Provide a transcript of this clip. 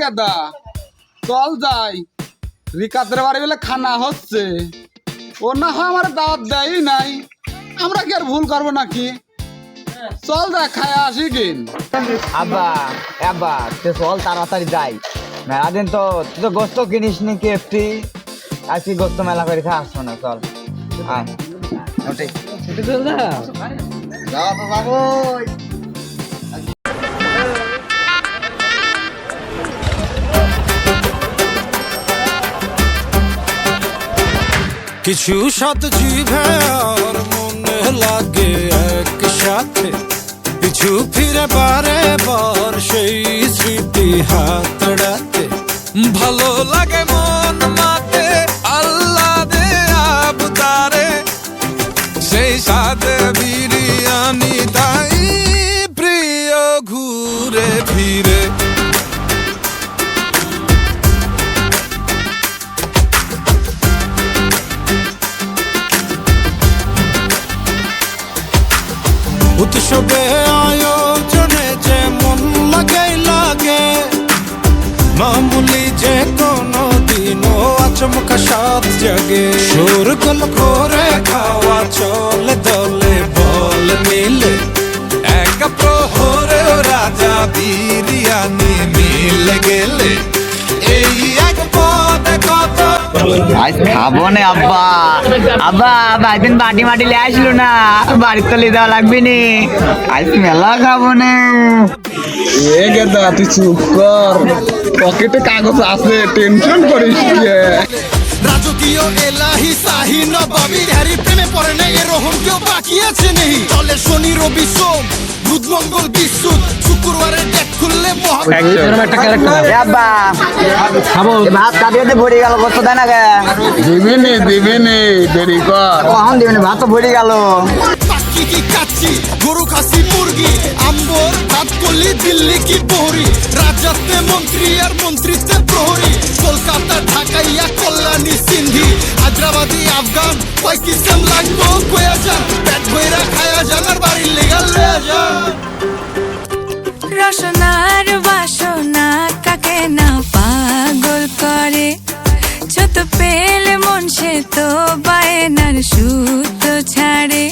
গেদা চল যাই, রিকাতের বাড়ি বলে খানা হচ্ছে, ও না হয় আমার দাওয়াত দেয় নাই, আমরা কি আর ভুল করবো নাকি? চল যা খায় আসি কিন। আব্বা আব্বা তুই চল তাড়াতাড়ি যাই, মেলাদিন তো তুই তো গোস্ত কিনিস নি কেফটি, আজকে গোস্ত মেলা করে খা আসবো না, চল আয় কিছু সাত জিভে আর মনে লাগে একসাথে, পিছু ফিরে বারে বার সেই স্মৃতি হাতড়াতে, ভালো লাগে মন মাতে আল্লাহ দে আবদারে, সেই সাথে বিরিয়ানি তাই প্রিয় ঘুরে ফিরে। উৎসবে আয়োজনে যে মন লাগে, মামুলি যে কোনো দিনও আচমকা সাত জাগে, শোরগোল করে খাওয়া চলে দলে বল মিলে, এক প্রহরে রাজা বিরিয়ানি মিলে গেলে, এই এক পদে কত আজ খাবো না আব্বা, আব্বা ভাইদিন বাটি মাটি লে আসলো না, বাড়ির তো লে দেওয়া লাগবে নি, আজ মেলা খাবো না। এ গেদা তুই চুপ কর, পকেটে কাগজ আছে, টেনশন করিস কে? রাজকীয় এলাহি শাহী নবাবী হ্যারি প্রেমে পড়ে না, এরকম কেউ বাকি আছে নেই, চলে শনি রবি সোম বুধ মঙ্গল বিশ্ব, শুক্রবারে ডেট খুললে আব্বা খাবো ভাত কাটিয়ে ভরে গেল, কত দেয় না গে? দিবিনি দেরি কর, কখন দিবেন? ভাত তো ভরে গেল। পাখি কি কাচ্চি, গরু খাসি মুরগি, আম্বর ভাত করলি দিল্লি কি বহরি, রাজাতে মন্ত্রী আর মন্ত্রিত্বে প্রহরী, কলকাতা ঢাকাইয়া কল্যাণী সিন্ধি, হায়দ্রাবাদি আফগান কয় কিসেম লাগবো কয়া যান, পেট ভইরা খায়া যান আর বাড়ির লেগাল লয়া যান। রসনার বাসনা কাকে না পাগল করে, ছোট পেলে মন সে তো বায়নার সুতো ছাড়ে।